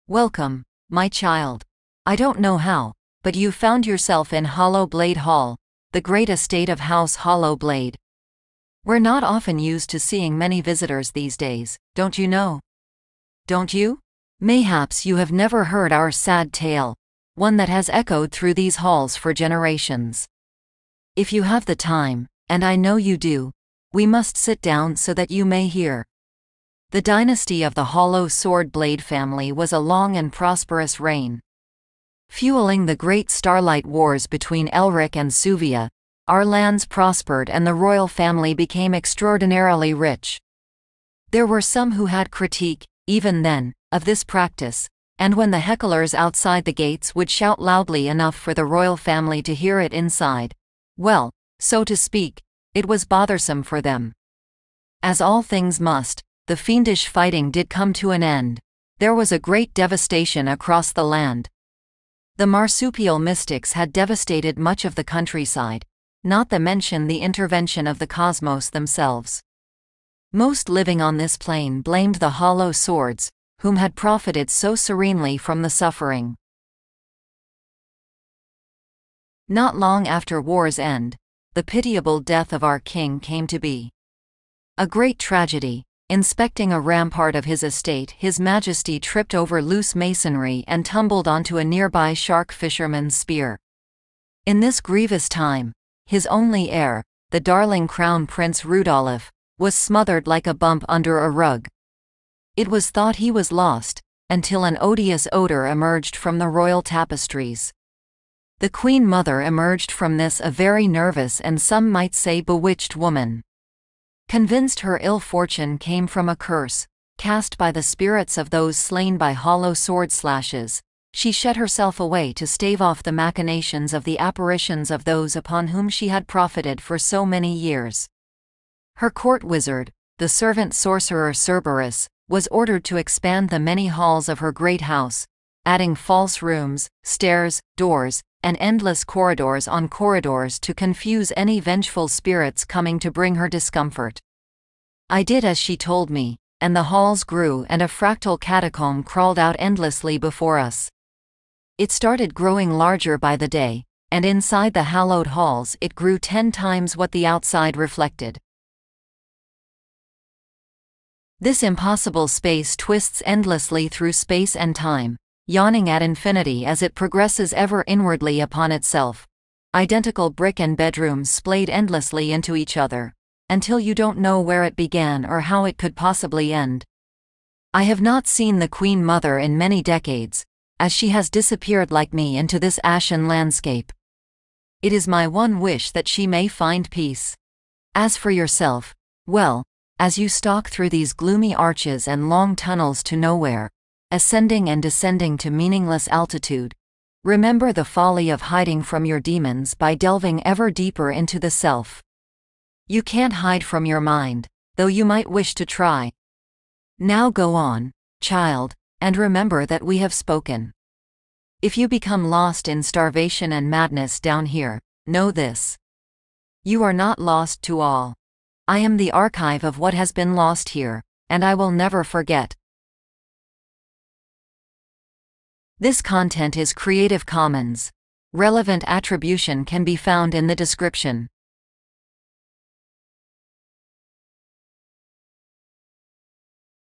Welcome, my child. I don't know how, but you found yourself in Hollowblade Hall, the great estate of House Hollowblade. We're not often used to seeing many visitors these days, don't you know? Don't you? Mayhaps you have never heard our sad tale, one that has echoed through these halls for generations. If you have the time, and I know you do, we must sit down so that you may hear. The dynasty of the Hollow Sword Blade family was a long and prosperous reign. Fueling the great Starlight Wars between Elric and Suvia, our lands prospered and the royal family became extraordinarily rich. There were some who had critique, even then, of this practice, and when the hecklers outside the gates would shout loudly enough for the royal family to hear it inside, well, so to speak, it was bothersome for them. As all things must, the fiendish fighting did come to an end. There was a great devastation across the land. The marsupial mystics had devastated much of the countryside, not to mention the intervention of the cosmos themselves. Most living on this plane blamed the hollow swords, whom had profited so serenely from the suffering. Not long after war's end, the pitiable death of our king came to be. A great tragedy. Inspecting a rampart of his estate, His Majesty tripped over loose masonry and tumbled onto a nearby shark fisherman's spear. In this grievous time, his only heir, the darling Crown Prince Rudolph, was smothered like a bump under a rug. It was thought he was lost, until an odious odor emerged from the royal tapestries. The Queen Mother emerged from this a very nervous and some might say bewitched woman. Convinced her ill fortune came from a curse, cast by the spirits of those slain by hollow sword slashes, she shut herself away to stave off the machinations of the apparitions of those upon whom she had profited for so many years. Her court wizard, the servant sorcerer Cerberus, was ordered to expand the many halls of her great house, adding false rooms, stairs, doors, and endless corridors on corridors to confuse any vengeful spirits coming to bring her discomfort. I did as she told me, and the halls grew and a fractal catacomb crawled out endlessly before us. It started growing larger by the day, and inside the hallowed halls it grew 10 times what the outside reflected. This impossible space twists endlessly through space and time, yawning at infinity as it progresses ever inwardly upon itself. Identical brick and bedrooms splayed endlessly into each other, until you don't know where it began or how it could possibly end. I have not seen the Queen Mother in many decades, as she has disappeared like me into this ashen landscape. It is my one wish that she may find peace. As for yourself, well, as you stalk through these gloomy arches and long tunnels to nowhere, ascending and descending to meaningless altitude, remember the folly of hiding from your demons by delving ever deeper into the self. You can't hide from your mind, though you might wish to try. Now go on, child, and remember that we have spoken. If you become lost in starvation and madness down here, know this. You are not lost to all. I am the archive of what has been lost here, and I will never forget. This content is Creative Commons. Relevant attribution can be found in the description.